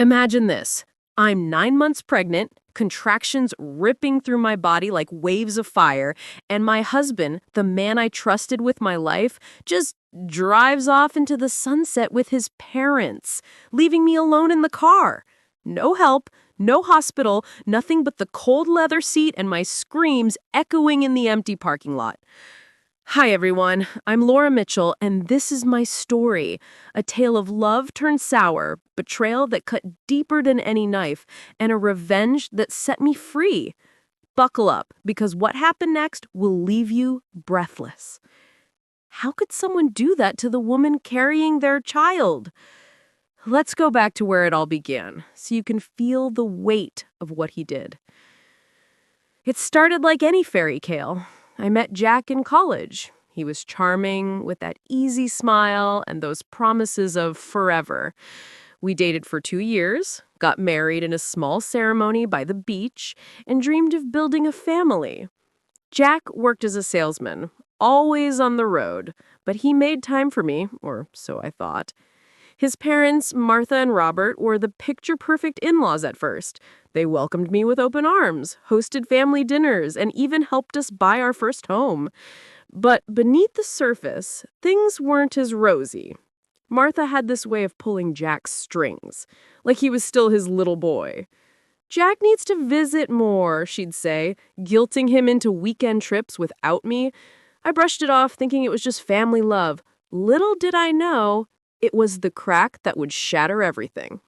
Imagine this. I'm 9 months pregnant, contractions ripping through my body like waves of fire, and my husband, the man I trusted with my life, just drives off into the sunset with his parents, leaving me alone in the car. No help, no hospital, nothing but the cold leather seat and my screams echoing in the empty parking lot. Hi, everyone. I'm Laura Mitchell, and this is my story. A tale of love turned sour, betrayal that cut deeper than any knife, and a revenge that set me free. Buckle up, because what happened next will leave you breathless. How could someone do that to the woman carrying their child? Let's go back to where it all began, so you can feel the weight of what he did. It started like any fairy tale. I met Jack in college. He was charming, with that easy smile and those promises of forever. We dated for 2 years, got married in a small ceremony by the beach, and dreamed of building a family. Jack worked as a salesman, always on the road, but he made time for me, or so I thought. His parents, Martha and Robert, were the picture-perfect in-laws at first. They welcomed me with open arms, hosted family dinners, and even helped us buy our first home. But beneath the surface, things weren't as rosy. Martha had this way of pulling Jack's strings, like he was still his little boy. "Jack needs to visit more," she'd say, guilting him into weekend trips without me. I brushed it off, thinking it was just family love. Little did I know, it was the crack that would shatter everything.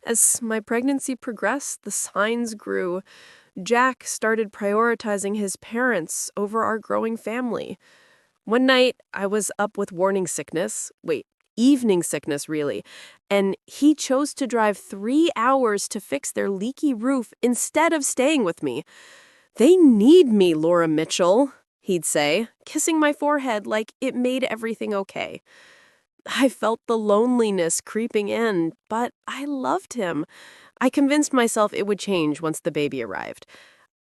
As my pregnancy progressed, the signs grew. Jack started prioritizing his parents over our growing family. One night, I was up with evening sickness, really, and he chose to drive 3 hours to fix their leaky roof instead of staying with me. "They need me, Laura Mitchell," he'd say, kissing my forehead like it made everything okay. I felt the loneliness creeping in, but I loved him. I convinced myself it would change once the baby arrived.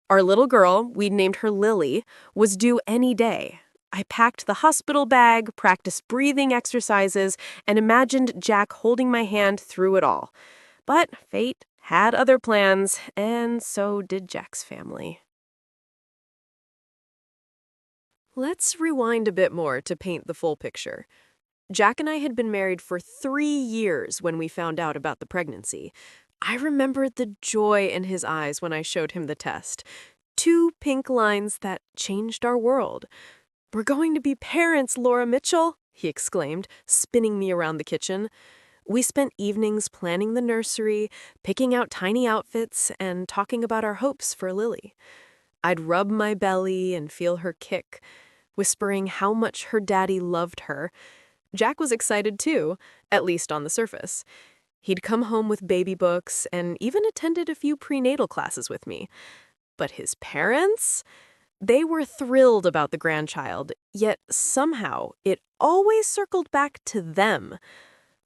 Our little girl, we'd named her Lily, was due any day. I packed the hospital bag, practiced breathing exercises, and imagined Jack holding my hand through it all. But fate had other plans, and so did Jack's family. Let's rewind a bit more to paint the full picture. Jack and I had been married for 3 years when we found out about the pregnancy. I remembered the joy in his eyes when I showed him the test. 2 pink lines that changed our world. "We're going to be parents, Laura Mitchell," he exclaimed, spinning me around the kitchen. We spent evenings planning the nursery, picking out tiny outfits, and talking about our hopes for Lily. I'd rub my belly and feel her kick, whispering how much her daddy loved her. Jack was excited too, at least on the surface. He'd come home with baby books and even attended a few prenatal classes with me. But his parents? They were thrilled about the grandchild, yet somehow it always circled back to them.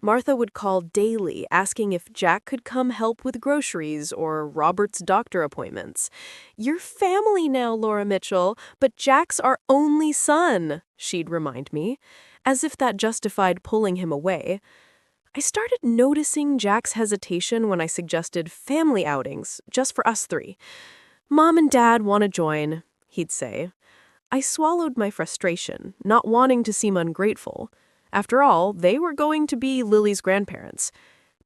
Martha would call daily, asking if Jack could come help with groceries or Robert's doctor appointments. "You're family now, Laura Mitchell, but Jack's our only son," she'd remind me, as if that justified pulling him away. I started noticing Jack's hesitation when I suggested family outings, just for us three. "Mom and Dad want to join," he'd say. I swallowed my frustration, not wanting to seem ungrateful. After all, they were going to be Lily's grandparents.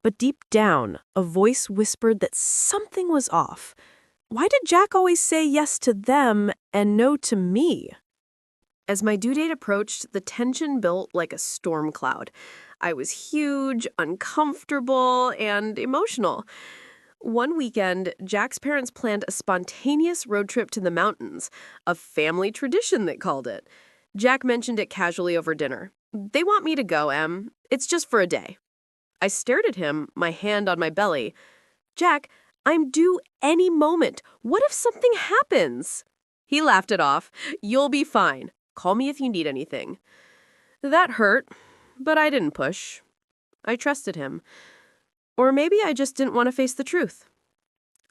But deep down, a voice whispered that something was off. Why did Jack always say yes to them and no to me? As my due date approached, the tension built like a storm cloud. I was huge, uncomfortable, and emotional. One weekend, Jack's parents planned a spontaneous road trip to the mountains, a family tradition, they called it. Jack mentioned it casually over dinner. "They want me to go, Em. It's just for a day." I stared at him, my hand on my belly. "Jack, I'm due any moment. What if something happens?" He laughed it off. "You'll be fine. Call me if you need anything." That hurt, but I didn't push. I trusted him. Or maybe I just didn't want to face the truth.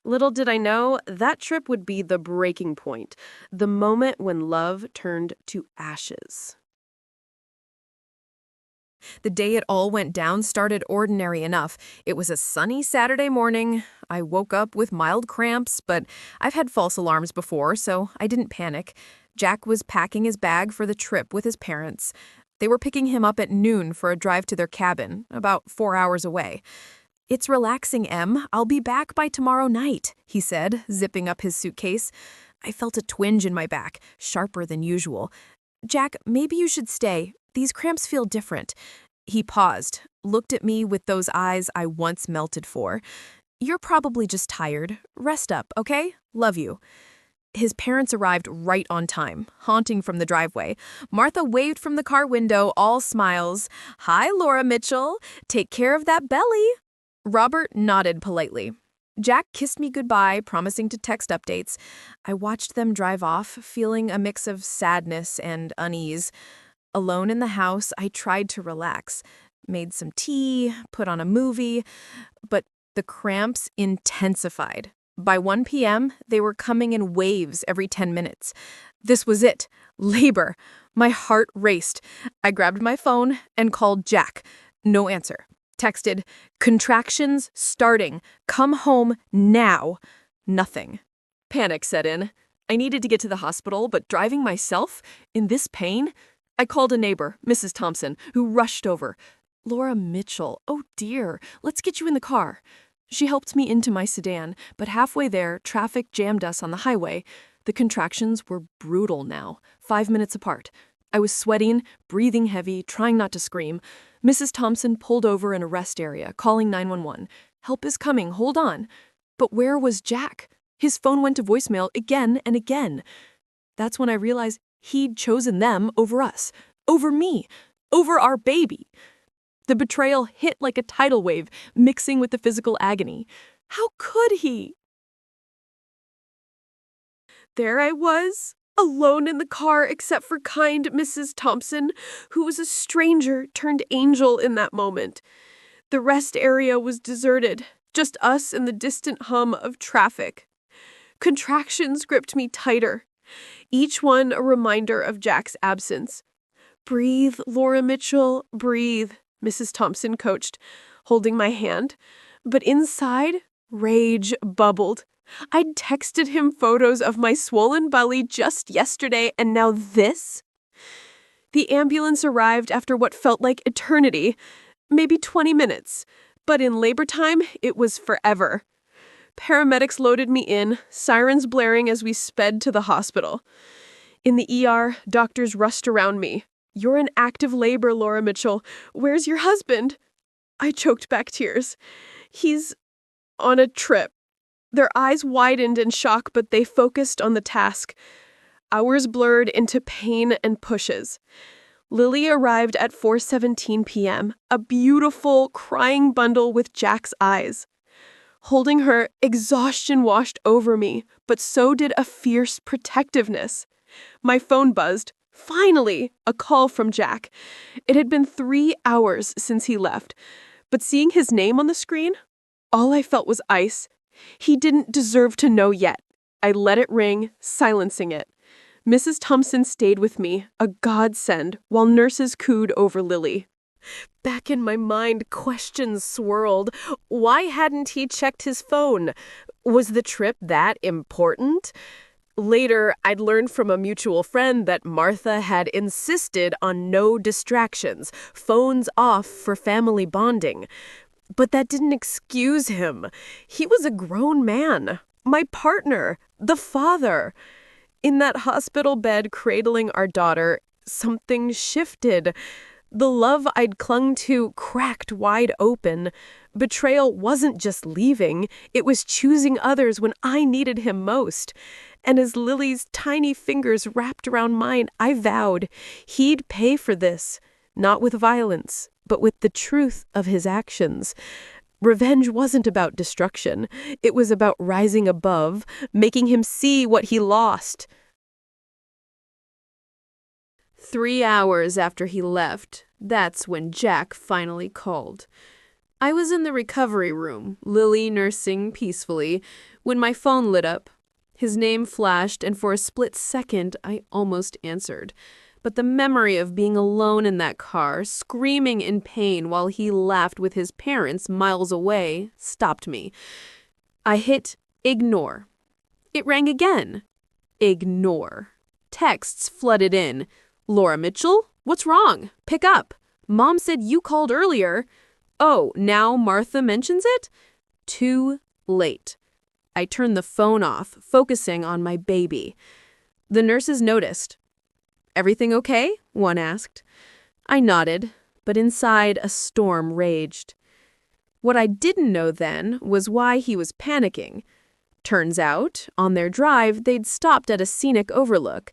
Little did I know, that trip would be the breaking point, the moment when love turned to ashes. The day it all went down started ordinary enough. It was a sunny Saturday morning. I woke up with mild cramps, but I've had false alarms before, so I didn't panic. Jack was packing his bag for the trip with his parents. They were picking him up at noon for a drive to their cabin, about 4 hours away. "It's relaxing, Em. I'll be back by tomorrow night," he said, zipping up his suitcase. I felt a twinge in my back, sharper than usual. "Jack, maybe you should stay. These cramps feel different." He paused, looked at me with those eyes I once melted for. "You're probably just tired. Rest up, okay? Love you." His parents arrived right on time, haunting from the driveway. Martha waved from the car window, all smiles. "Hi, Laura Mitchell. Take care of that belly." Robert nodded politely. Jack kissed me goodbye, promising to text updates. I watched them drive off, feeling a mix of sadness and unease. Alone in the house, I tried to relax. Made some tea, put on a movie, but the cramps intensified. By 1 p.m., they were coming in waves every 10 minutes. This was it. Labor. My heart raced. I grabbed my phone and called Jack. No answer. Texted, "Contractions starting. Come home now." Nothing. Panic set in. I needed to get to the hospital, but driving myself? In this pain? I called a neighbor, Mrs. Thompson, who rushed over. "Laura Mitchell, oh dear, let's get you in the car." She helped me into my sedan, but halfway there, traffic jammed us on the highway. The contractions were brutal now, 5 minutes apart. I was sweating, breathing heavy, trying not to scream. Mrs. Thompson pulled over in a rest area, calling 911. "Help is coming, hold on." But where was Jack? His phone went to voicemail again and again. That's when I realized he'd chosen them over us, over me, over our baby. The betrayal hit like a tidal wave, mixing with the physical agony. How could he? There I was, alone in the car except for kind Mrs. Thompson, who was a stranger turned angel in that moment. The rest area was deserted, just us and the distant hum of traffic. Contractions gripped me tighter, each one a reminder of Jack's absence. "Breathe, Laura Mitchell, breathe," Mrs. Thompson coached, holding my hand. But inside, rage bubbled. I'd texted him photos of my swollen belly just yesterday, and now this? The ambulance arrived after what felt like eternity, maybe 20 minutes, but in labor time, it was forever. Paramedics loaded me in, sirens blaring as we sped to the hospital. In the ER, doctors rushed around me. "You're in active labor, Laura Mitchell. Where's your husband?" I choked back tears. "He's on a trip." Their eyes widened in shock, but they focused on the task. Hours blurred into pain and pushes. Lily arrived at 4:17 p.m., a beautiful, crying bundle with Jack's eyes. Holding her, exhaustion washed over me, but so did a fierce protectiveness. My phone buzzed. Finally, a call from Jack. It had been 3 hours since he left, but seeing his name on the screen, all I felt was ice. He didn't deserve to know yet. I let it ring, silencing it. Mrs. Thompson stayed with me, a godsend, while nurses cooed over Lily. Back in my mind, questions swirled. Why hadn't he checked his phone? Was the trip that important? Later, I'd learned from a mutual friend that Martha had insisted on no distractions, phones off for family bonding. But that didn't excuse him. He was a grown man, my partner, the father. In that hospital bed cradling our daughter, something shifted. The love I'd clung to cracked wide open. Betrayal wasn't just leaving, it was choosing others when I needed him most. And as Lily's tiny fingers wrapped around mine, I vowed he'd pay for this, not with violence, but with the truth of his actions. Revenge wasn't about destruction. It was about rising above, making him see what he lost. 3 hours after he left, that's when Jack finally called. I was in the recovery room, Lily nursing peacefully, when my phone lit up. His name flashed, and for a split second, I almost answered. But the memory of being alone in that car, screaming in pain while he laughed with his parents miles away, stopped me. I hit ignore. It rang again. Ignore. Texts flooded in. Laura Mitchell? What's wrong? Pick up. Mom said you called earlier. Oh, now Martha mentions it? Too late. I turned the phone off, focusing on my baby. The nurses noticed. Everything okay? One asked. I nodded, but inside a storm raged. What I didn't know then was why he was panicking. Turns out, on their drive, they'd stopped at a scenic overlook.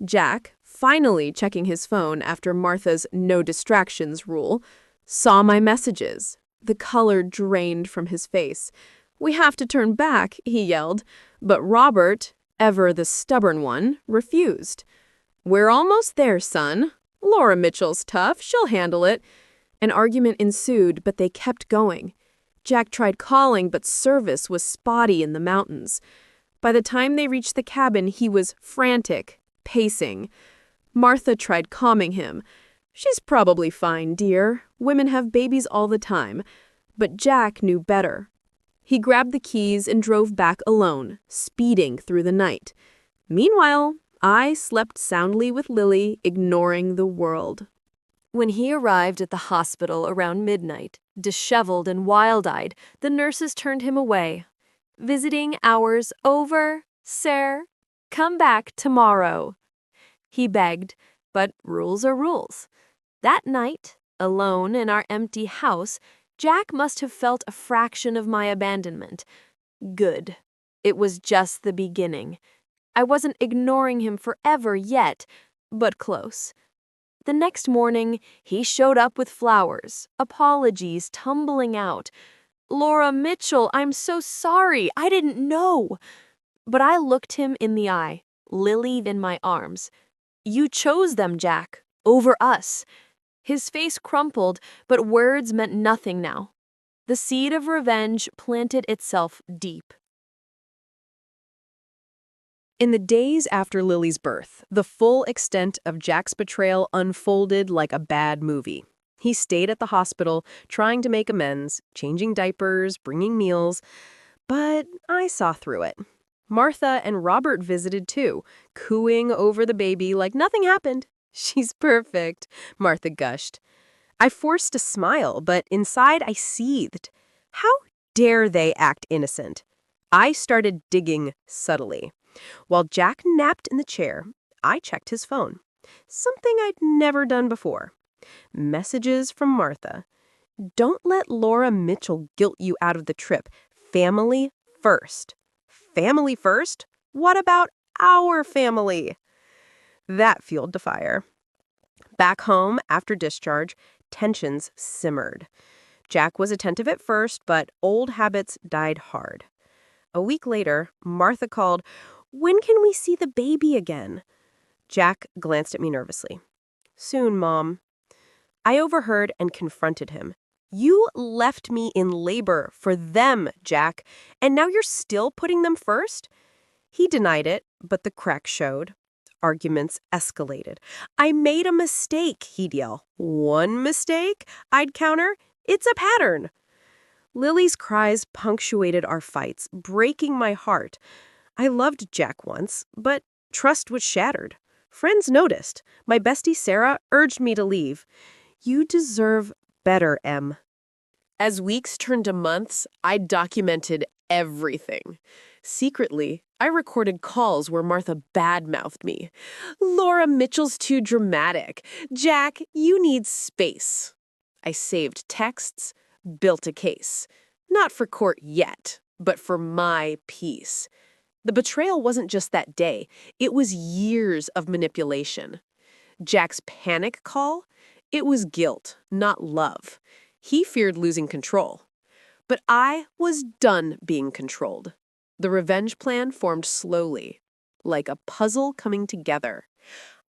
Jack, finally checking his phone after Martha's no distractions rule, saw my messages. The color drained from his face. We have to turn back, he yelled, but Robert, ever the stubborn one, refused. We're almost there, son. Laura Mitchell's tough, she'll handle it. An argument ensued, but they kept going. Jack tried calling, but service was spotty in the mountains. By the time they reached the cabin, he was frantic, pacing. Martha tried calming him. She's probably fine, dear. Women have babies all the time. But Jack knew better. He grabbed the keys and drove back alone, speeding through the night. Meanwhile, I slept soundly with Lily, ignoring the world. When he arrived at the hospital around midnight, disheveled and wild-eyed, the nurses turned him away. Visiting hours over, sir. Come back tomorrow. He begged, but rules are rules. That night, alone in our empty house, Jack must have felt a fraction of my abandonment. Good. It was just the beginning. I wasn't ignoring him forever yet, but close. The next morning, he showed up with flowers, apologies tumbling out. Laura Mitchell, I'm so sorry. I didn't know. But I looked him in the eye, Lily in my arms. You chose them, Jack, over us. His face crumpled, but words meant nothing now. The seed of revenge planted itself deep. In the days after Lily's birth, the full extent of Jack's betrayal unfolded like a bad movie. He stayed at the hospital, trying to make amends, changing diapers, bringing meals, but I saw through it. Martha and Robert visited too, cooing over the baby like nothing happened. She's perfect, Martha gushed. I forced a smile, but inside I seethed. How dare they act innocent? I started digging subtly. While Jack napped in the chair, I checked his phone. Something I'd never done before. Messages from Martha. Don't let Laura Mitchell guilt you out of the trip. Family first. Family first? What about our family? That fueled the fire. Back home, after discharge, tensions simmered. Jack was attentive at first, but old habits died hard. A week later, Martha called, "When can we see the baby again?" Jack glanced at me nervously. "Soon, Mom." I overheard and confronted him. "You left me in labor for them, Jack, and now you're still putting them first?" He denied it, but the cracks showed. Arguments escalated. "I made a mistake," he'd yell. "One mistake?" I'd counter. "It's a pattern." Lily's cries punctuated our fights, breaking my heart. I loved Jack once, but trust was shattered. Friends noticed. My bestie Sarah urged me to leave. "You deserve better, Em." As weeks turned to months, I documented everything. Secretly, I recorded calls where Martha badmouthed me. "Laura Mitchell's too dramatic. Jack, you need space." I saved texts, built a case. Not for court yet, but for my peace. The betrayal wasn't just that day. It was years of manipulation. Jack's panic call? It was guilt, not love. He feared losing control. But I was done being controlled. The revenge plan formed slowly, like a puzzle coming together.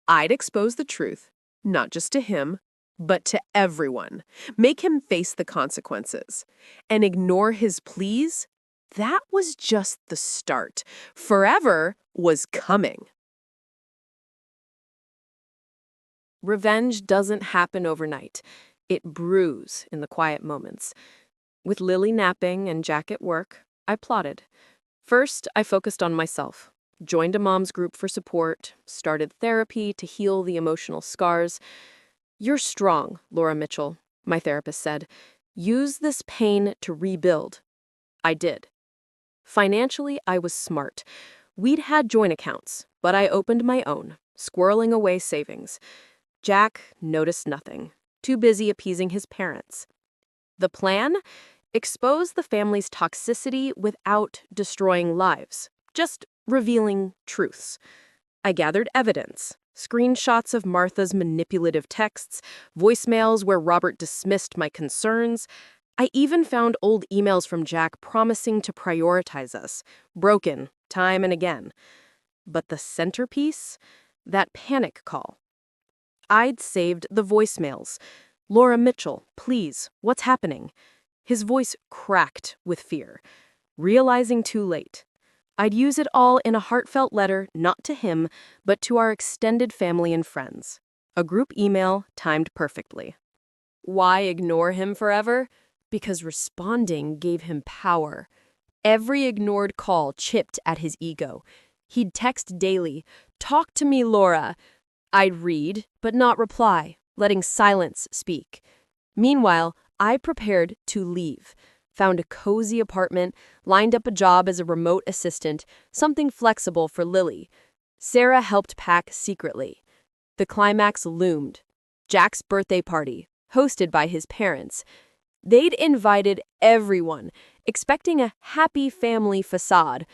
I'd expose the truth, not just to him, but to everyone. Make him face the consequences. And ignore his pleas? That was just the start. Forever was coming. Revenge doesn't happen overnight. It brews in the quiet moments. With Lily napping and Jack at work, I plotted. First, I focused on myself. Joined a mom's group for support, started therapy to heal the emotional scars. "You're strong, Laura Mitchell," my therapist said. "Use this pain to rebuild." I did. Financially, I was smart. We'd had joint accounts, but I opened my own, squirreling away savings. Jack noticed nothing, too busy appeasing his parents. The plan? Expose the family's toxicity without destroying lives, just revealing truths. I gathered evidence, screenshots of Martha's manipulative texts, voicemails where Robert dismissed my concerns. I even found old emails from Jack promising to prioritize us, broken time and again. But the centerpiece? That panic call. I'd saved the voicemails. "Laura Mitchell, please, what's happening?" His voice cracked with fear. Realizing too late. I'd use it all in a heartfelt letter, not to him, but to our extended family and friends. A group email timed perfectly. Why ignore him forever? Because responding gave him power. Every ignored call chipped at his ego. He'd text daily, "Talk to me, Laura." I'd read, but not reply, letting silence speak. Meanwhile, I prepared to leave. Found a cozy apartment, lined up a job as a remote assistant, something flexible for Lily. Sarah helped pack secretly. The climax loomed. Jack's birthday party, hosted by his parents. They'd invited everyone, expecting a happy family facade.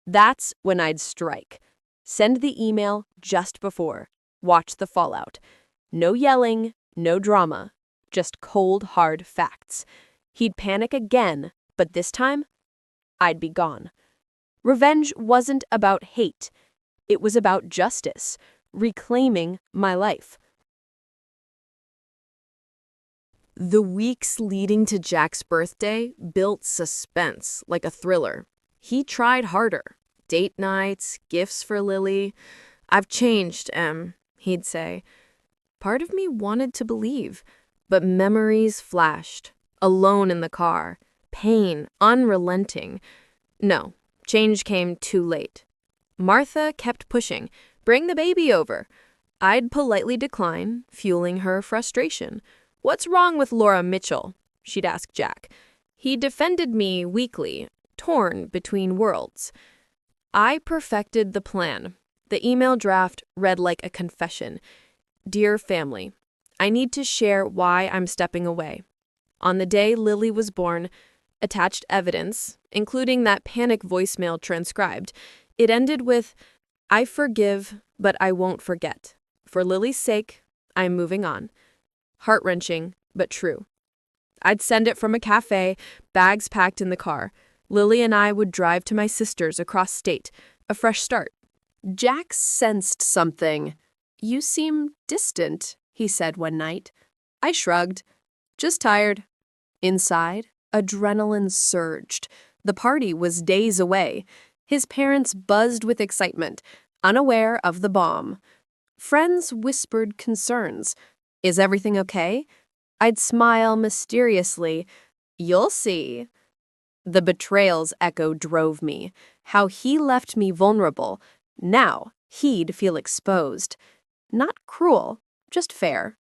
That's when I'd strike. Send the email just before. Watch the fallout. No yelling, no drama. Just cold, hard facts. He'd panic again, but this time, I'd be gone. Revenge wasn't about hate. It was about justice, reclaiming my life. The weeks leading to Jack's birthday built suspense like a thriller. He tried harder. Date nights, gifts for Lily. "I've changed, Em," he'd say. Part of me wanted to believe, but memories flashed. Alone in the car. Pain, unrelenting. No, change came too late. Martha kept pushing. "Bring the baby over." I'd politely decline, fueling her frustration. "What's wrong with Laura Mitchell?" she'd ask Jack. He defended me weakly, torn between worlds. I perfected the plan. The email draft read like a confession. "Dear family, I need to share why I'm stepping away. On the day Lily was born," attached evidence, including that panic voicemail transcribed. It ended with, "I forgive, but I won't forget. For Lily's sake, I'm moving on." Heart-wrenching, but true. I'd send it from a cafe, bags packed in the car. Lily and I would drive to my sister's across state, a fresh start. Jack sensed something. "You seem distant," he said one night. I shrugged. "Just tired." Inside, adrenaline surged. The party was days away. His parents buzzed with excitement, unaware of the bomb. Friends whispered concerns. "Is everything okay?" I'd smile mysteriously. "You'll see." The betrayal's echo drove me. How he left me vulnerable. Now he'd feel exposed. Not cruel, just fair.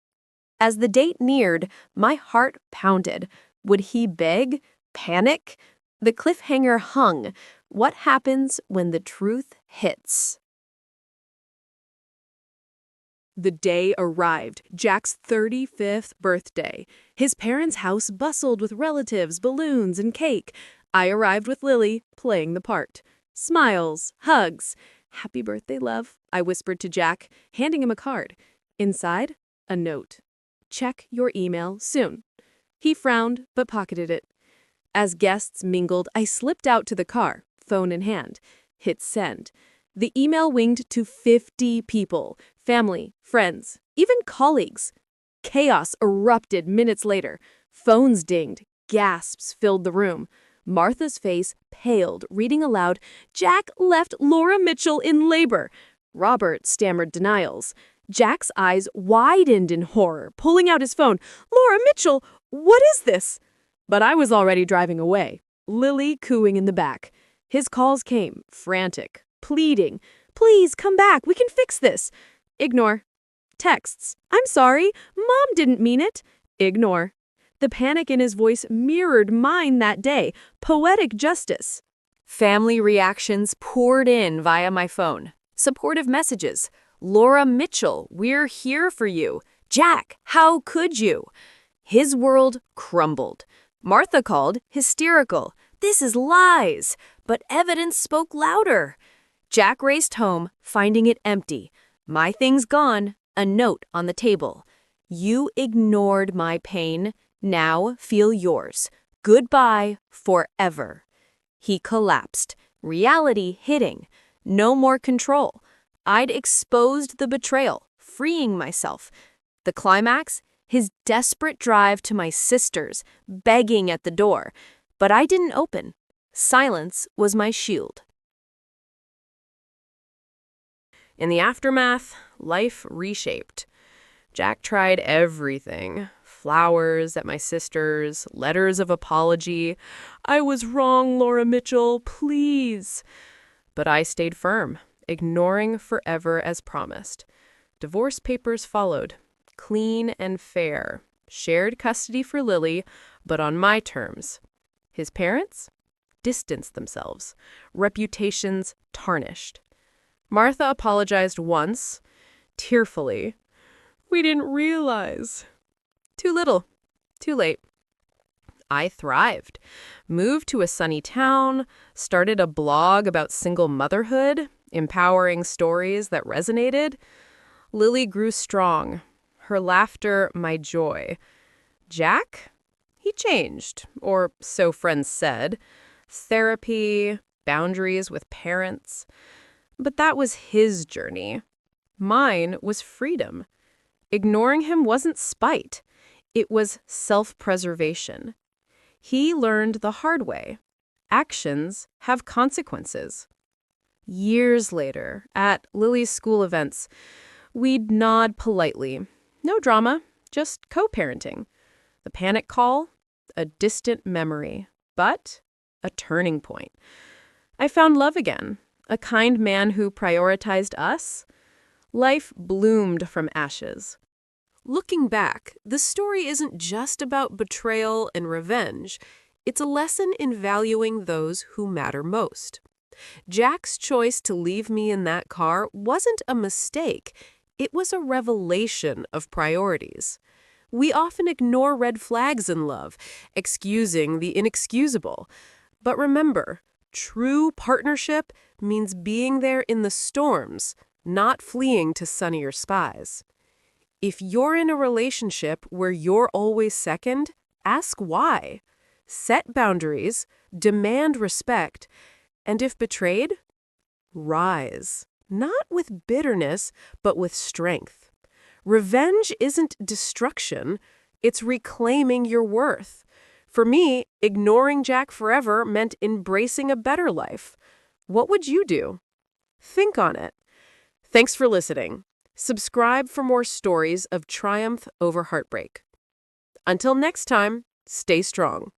As the date neared, my heart pounded. Would he beg? Panic? The cliffhanger hung. What happens when the truth hits? The day arrived, Jack's 35th birthday. His parents' house bustled with relatives, balloons, and cake. I arrived with Lily, playing the part. Smiles, hugs. "Happy birthday, love," I whispered to Jack, handing him a card. Inside, a note. "Check your email soon." He frowned, but pocketed it. As guests mingled, I slipped out to the car, phone in hand. Hit send. The email winged to 50 people. Family, friends, even colleagues. Chaos erupted minutes later. Phones dinged. Gasps filled the room. Martha's face paled, reading aloud, "Jack left Laura Mitchell in labor." Robert stammered denials. Jack's eyes widened in horror, pulling out his phone. "Laura Mitchell, what is this?" But I was already driving away, Lily cooing in the back. His calls came, frantic, pleading. "Please, come back, we can fix this." Ignore. Texts. "I'm sorry, Mom didn't mean it." Ignore. The panic in his voice mirrored mine that day. Poetic justice. Family reactions poured in via my phone. Supportive messages. "Laura Mitchell, we're here for you." "Jack, how could you?" His world crumbled. Martha called, hysterical. "This is lies." But evidence spoke louder. Jack raced home, finding it empty. My things gone, a note on the table. "You ignored my pain. Now feel yours. Goodbye forever." He collapsed, reality hitting. No more control. I'd exposed the betrayal, freeing myself. The climax? His desperate drive to my sister's, begging at the door. But I didn't open. Silence was my shield. In the aftermath, life reshaped. Jack tried everything. Flowers at my sister's, letters of apology. "I was wrong, Laura Mitchell, please." But I stayed firm, ignoring forever as promised. Divorce papers followed, clean and fair. Shared custody for Lily, but on my terms. His parents distanced themselves, reputations tarnished. Martha apologized once, tearfully. "We didn't realize." Too little, too late. I thrived, moved to a sunny town, started a blog about single motherhood, empowering stories that resonated. Lily grew strong, her laughter my joy. Jack? He changed, or so friends said. Therapy, boundaries with parents. But that was his journey. Mine was freedom. Ignoring him wasn't spite. It was self-preservation. He learned the hard way. Actions have consequences. Years later, at Lily's school events, we'd nod politely. No drama, just co-parenting. The panic call, a distant memory, but a turning point. I found love again, a kind man who prioritized us. Life bloomed from ashes. Looking back, the story isn't just about betrayal and revenge. It's a lesson in valuing those who matter most. Jack's choice to leave me in that car wasn't a mistake. It was a revelation of priorities. We often ignore red flags in love, excusing the inexcusable. But remember, true partnership means being there in the storms, not fleeing to sunnier skies. If you're in a relationship where you're always second, ask why. Set boundaries, demand respect, and if betrayed, rise. Not with bitterness, but with strength. Revenge isn't destruction, it's reclaiming your worth. For me, ignoring Jack forever meant embracing a better life. What would you do? Think on it. Thanks for listening. Subscribe for more stories of triumph over heartbreak. Until next time, stay strong.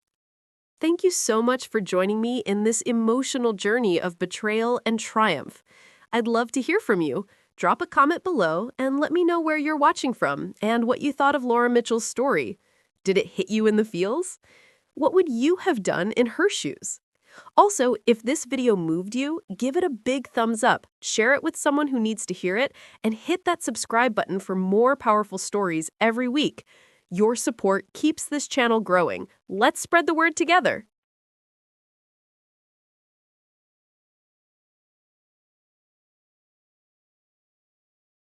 Thank you so much for joining me in this emotional journey of betrayal and triumph. I'd love to hear from you. Drop a comment below and let me know where you're watching from and what you thought of Laura Mitchell's story. Did it hit you in the feels? What would you have done in her shoes? Also, if this video moved you, give it a big thumbs up, share it with someone who needs to hear it, and hit that subscribe button for more powerful stories every week. Your support keeps this channel growing. Let's spread the word together.